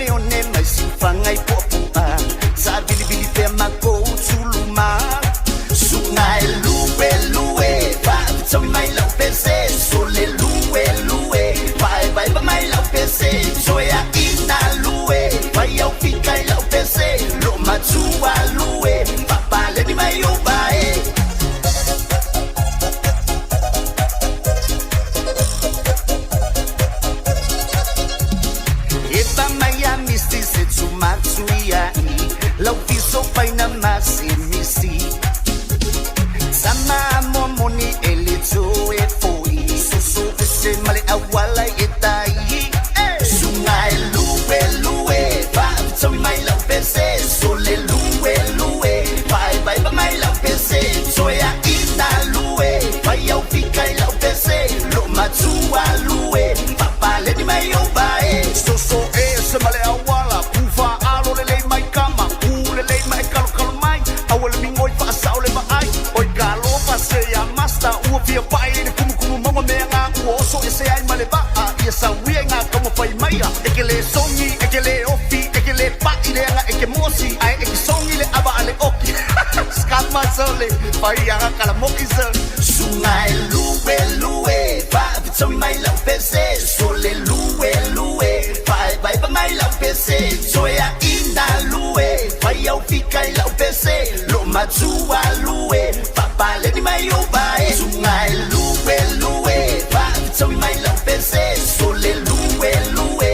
one mai si fangai popua sa bili pe mako suluma sungai lue pa so mai la pese sole lue bye ba mai la pese so ya ina lue pa yo fikai la pese lo matua lue papa le di mai o bae Eba maya misti se tsumatsuya lau piso paina masi misi sama momoni elito e foi susu se male awala etai sungai lue pa so mai lau pese sole lue bye ba mai lau pese so ya ina lue pa yo fikai lau pese lo matua lue papa le di mai o bae so se male awala pufa alo le mai kama ule le mai kalo mai awal mingoi fa saule ba ai oi kalo pa se ya masta u via pai de kumu mama me nga u so se ai male ba ia sa wi nga como pai mai ekele songi ekele ofi ekele pa ile nga eke mosi ai eke songi le aba ale oki skama sole pai ya kala mokiza sungai lue pa so mai la pese sole lue bye ba mai la pese so ya ina lue pa yo fikai la pese lo matua lue papa le di mai o bae sungai lue pa so mai la pese sole lue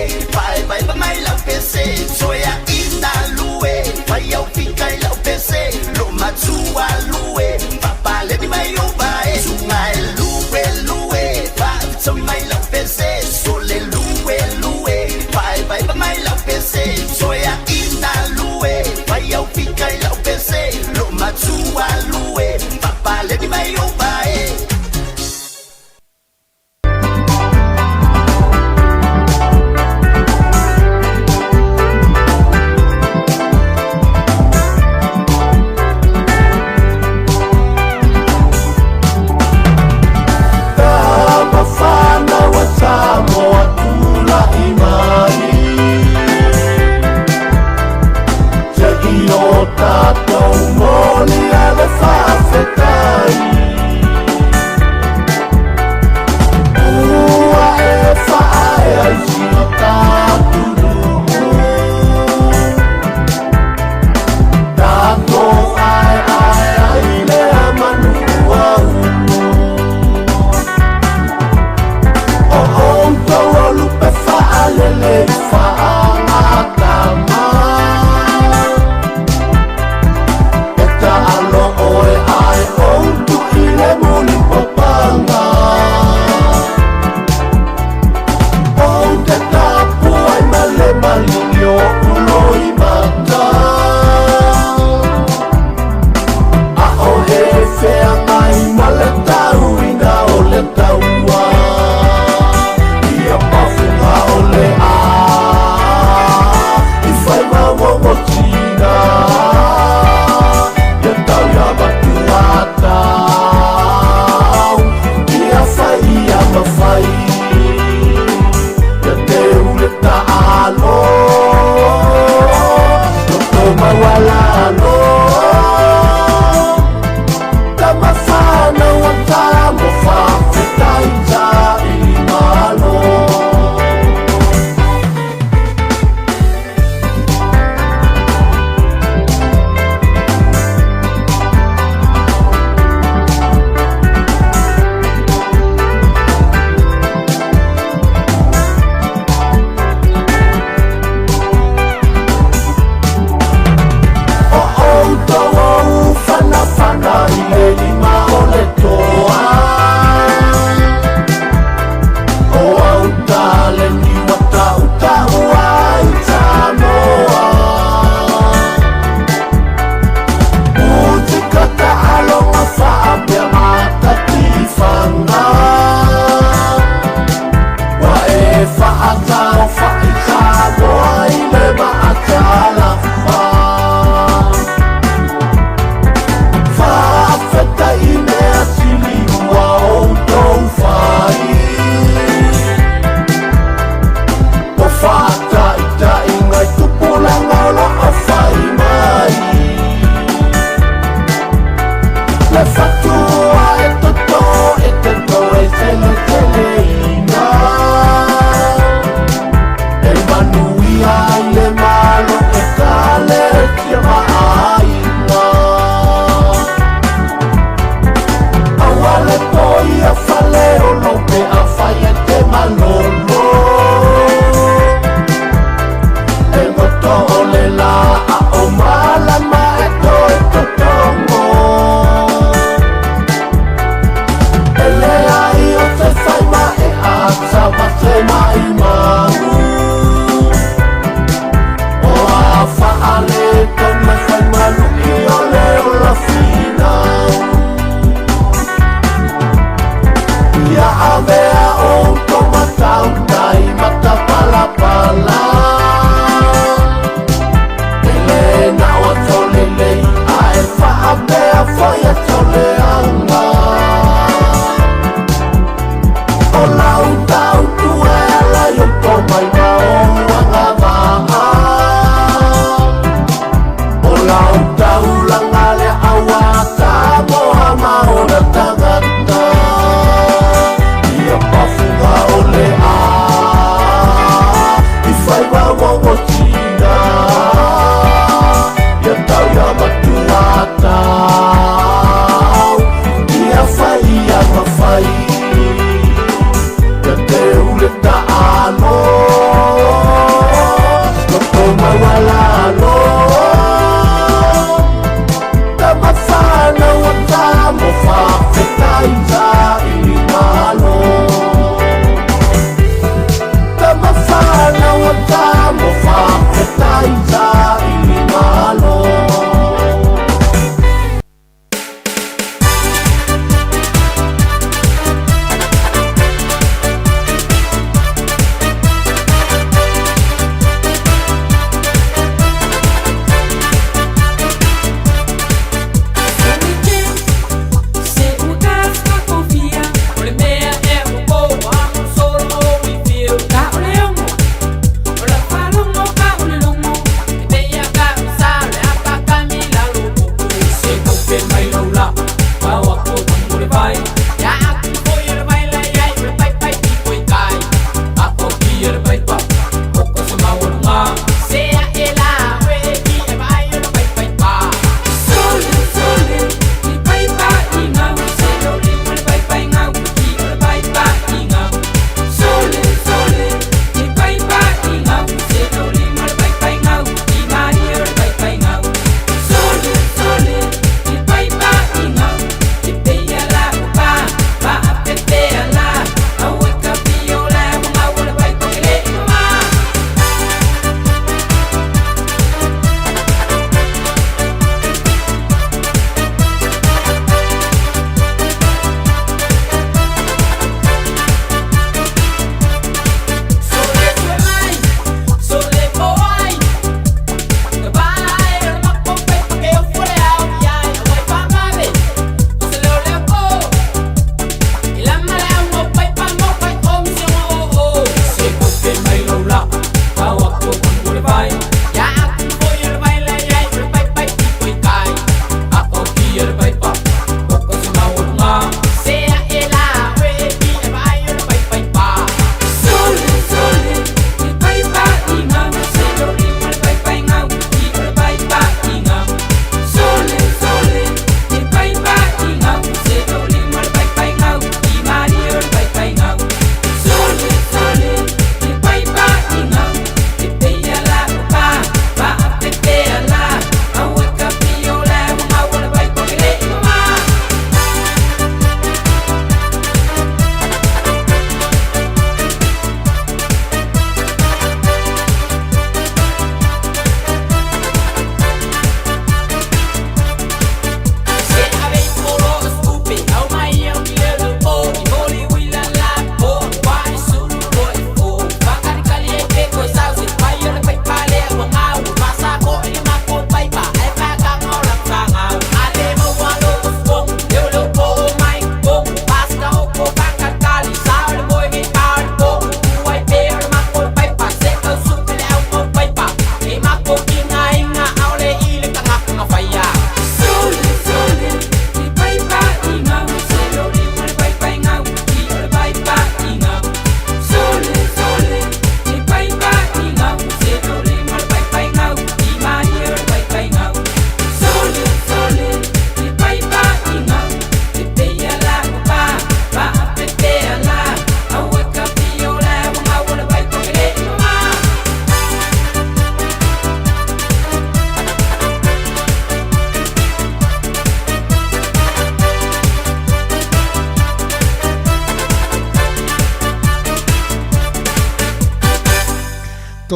bye ba mai la pese so ya ina lue pa yo fikai la pese lo matua lue papa le di mai o bae sungai lue pa so mai la foi a tole anga o lau tau tuela yo tomai na o anga maa o lau tau langa le awata moha maona tangata ia pafunga o le a i fai wawa o tina ia tau ia matuata ia fai ia mawhai ia te ule ta ano loko mawala ano ta mawhana o ta mo whawhetai ta i malo ta mawhana o ta mo whawhetai ta i malo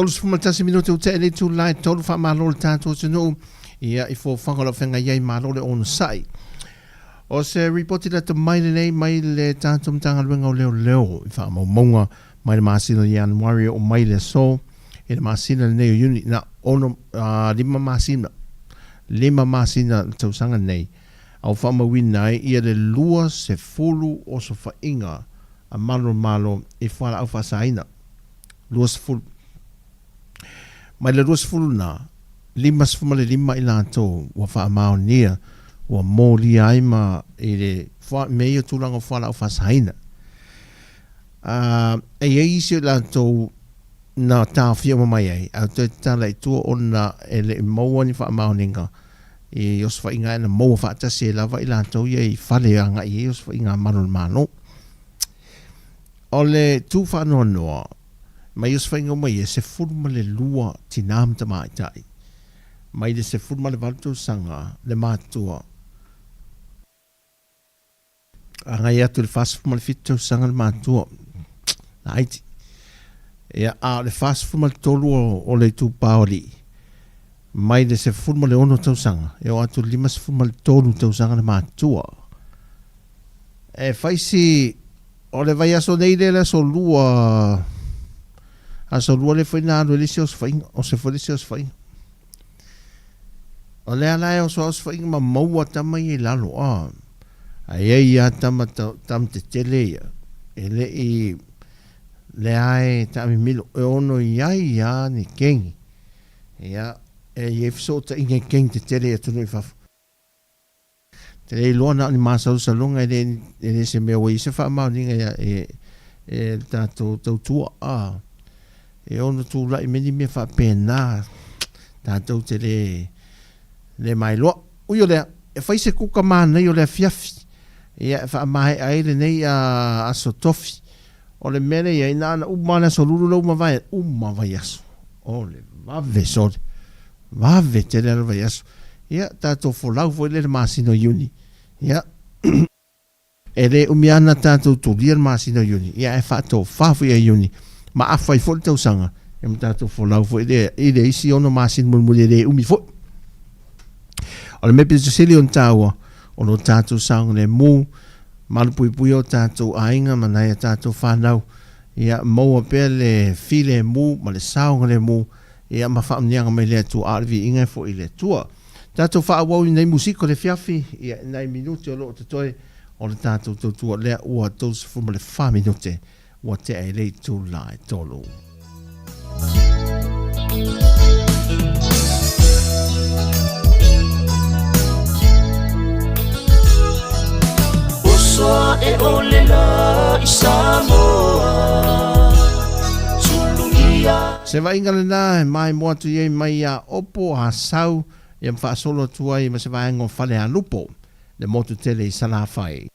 tolu fumatasi minutu te ele tu lai tolu fa malo le tato tunu ia I fo whangala whenga iei malo le ono sai. O se reporti la te mai nei mai le tato mtanga luenga o leo leo I wha maunga mai le masina i Januari o mai le so e le masina le neo unit na ono lima masina tausanga nei au whamawina ia le lua se fulu o so whainga a malo e whala au whasaina. Lua se fulu. Mai le lua se fulu na, lima se fumale lima i lanto wa wha amao nia, wa mōli aima i le mea tūlanga whala au whasaina. E isi lanto na tāwhia mai ai, au te tala i tua ona e le maua ni wha amao ninga, e os fa inga na mo fa ta se lava i lanto i fale anga i os fa inga malo ole tu fa no mai os fa inga mai se furma le lua tinam ta mai tai mai le se furma le valto sanga le matua anga ia tu le fast furma le fito sanga le matua right ia a le fast furma le tolu o le tu paoli mai le se furma le ono tausanga e o atu lima se furma le tolu tausanga le matua e faisi o le vai aso nei le so lua le faina no le se os fain o se foi se os fain o le ala o so os fain ma maua tamai e lalo ai ia tam te tele ele i le ai tami milo e ono ia ni kengi ia e so ta inge keng te tere atu no fa te lo na ni masa sa longa e se me we se fa ma ninga e tautua e ono tu la me fa pena tatou te le mai lo u yo le e fa se ku ka man yo le fiafi e fa mai ai le nei a sotofi o le mele ia ina u mana so lulu lo ma vai aso o le va vesod va vetele al vaiaso ia tatou folau foi le masino iuni ia ele umiana tatou tulia le masino iuni ia e fatou fafu ia iuni ma afai foi tau sanga e tatou folau foi le isi ono masino mulmule le umi foi o le mepe sili on taua o no tatou sanga le mu malpui o tatou ainga manai tatou fanau ia mo pe le file mu ma le saunga le mu ia ma fa mnianga mai le tu arvi inga fo ile tua tatou fa wa nei musiko le fiafi ia nei minuti o lo te toi o le tatou tu le o tos fu le fa minuti o te ai le tu lai tolo Oso e ole la i Sāmoa se va ingale na mai mo tu ye mai a opo a sau e fa solo tu ai ma se va ngo fale a lupo le motu tele i sala fai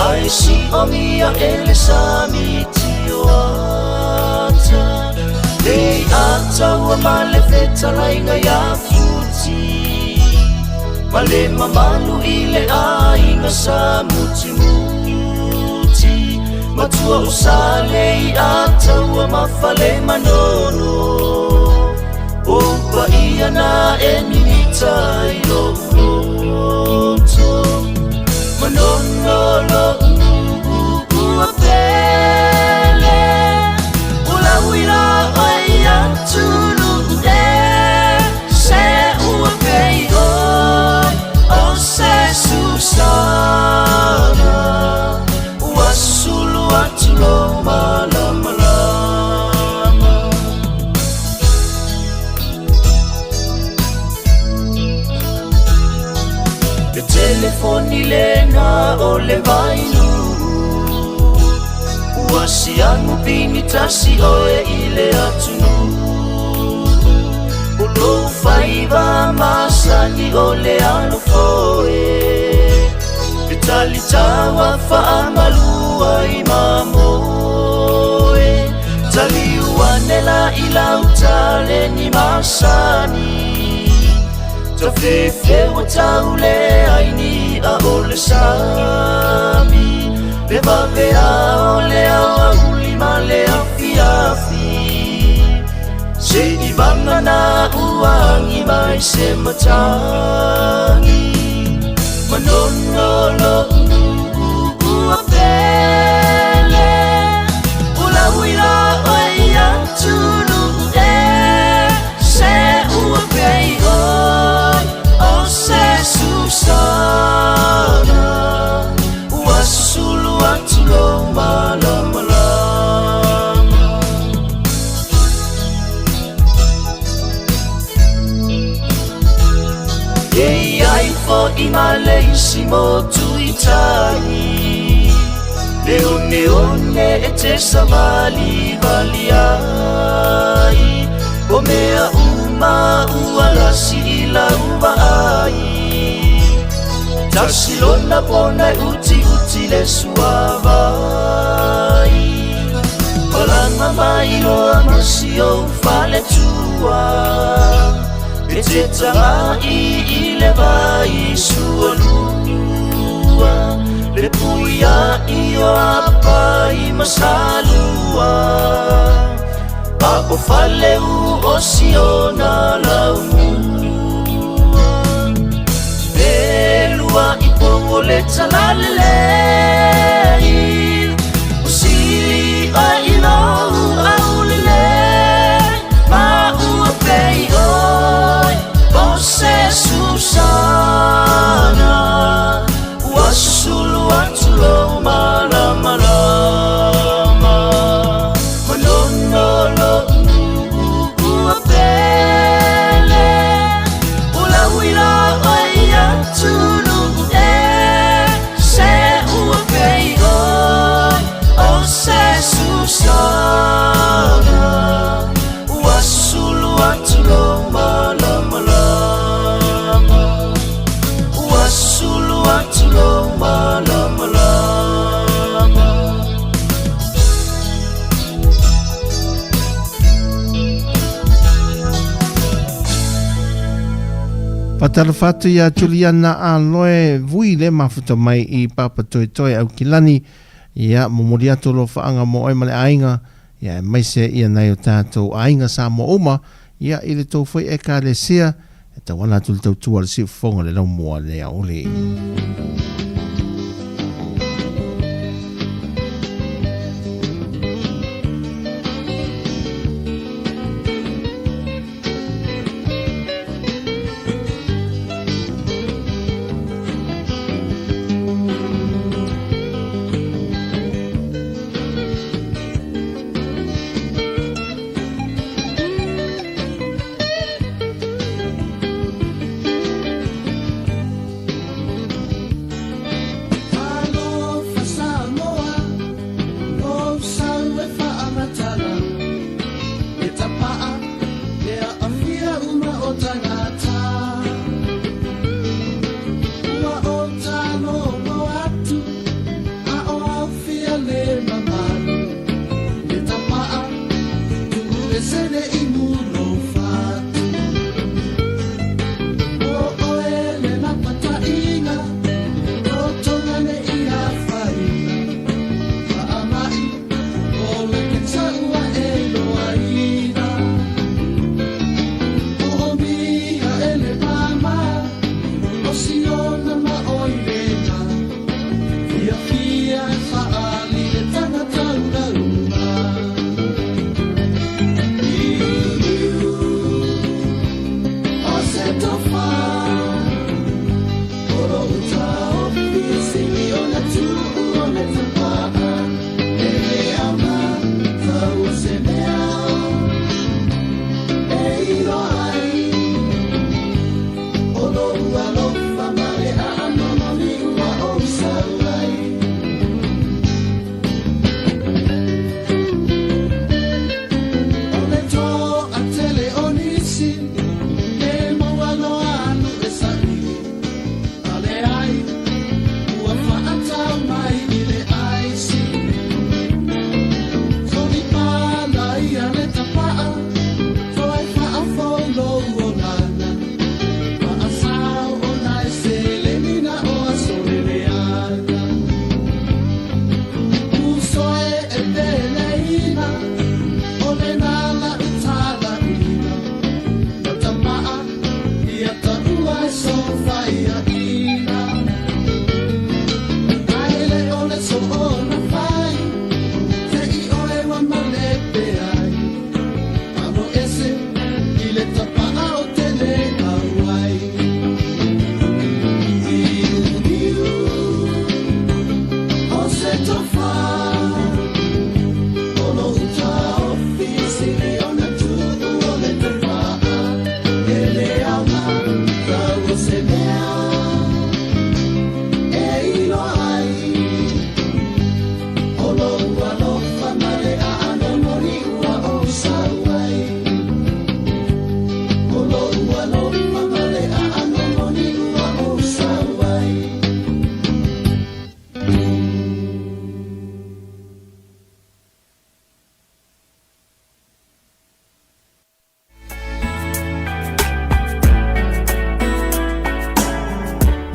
ai si o mia ele sami tio ata le ata wa male feta lainga ya futi male mamalu ile ainga samuti muti matua usale i ata wa mafale manono opa ia na eminita i loto manono lo ua pele ula uira ai atunu se ua pei oi o se susana ua sulu atulo malama telefoni lena o le vainu Uasi anu pini tasi oe ile atunu Ulo faiva masani ole anu foe Vitali tawa faamalua imamoe Tali uanela ila utale ni masani Tafefe wa taule aini a ole sami Le vavea ole a uli male a fiafi Se ibanga na uangi mai se matangi Manonolo ua pele Ula uira oi atunu se ua pei oi o se susana ina leisi mo tuitai Leone e te savali valiai O mea uma ualasi ila uvaai Tasilona pona uti le suavai Palanga mai loa masio fale tua E te tangai I le vai sualua Le puia I o apai masalua A o fale u o siona laumua E lua I pongo le talalelei O si a ilau au lelei Ma ua pei oi O se susana Ua susulu atulo malama Malonolo ua pele Ula wila oi atulu Se ua pei oi O se susana Ua susulu atulo malama Ua susulu atulo malama Patalafatu ia Juliana aloe vui le mafuta mai I papa toi toi au kilani ia momori atu lo faanga mo oi male ainga ia mai se ia nai o tātou ainga Sāmoa uma ia I le tau foi e ka le sea e tawana atu le tau tua le si fonga le lau mua le aole.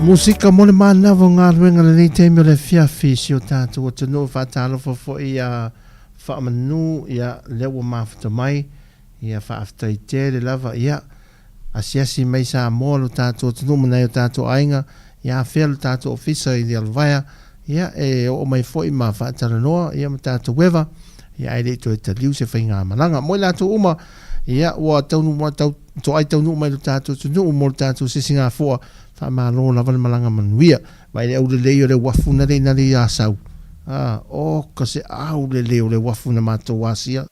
Musika mo le mana vo ngā ruenga le nei teimi o le fiafi si o tātou o tanu whaatalo fo i a whaamanu i a lewa mawhata mai i a whaaftai te le lava i a asiasi mai Sāmoa lo tātou o tanu manai o tātou ainga i a whea lo tātou ofisa i le alvaya i a o mai fo i ma whaatalo noa i a ma tātou wewa i a ele to e taliu se whainga malanga mo i lātou uma i a ua taunu mo tau to ai taunu mai lo tātou tunu mo lo tātou sisinga fua ma lo la malanga manuia vai le au le le wafuna le na le asau o ka se au le wafu na mato wasia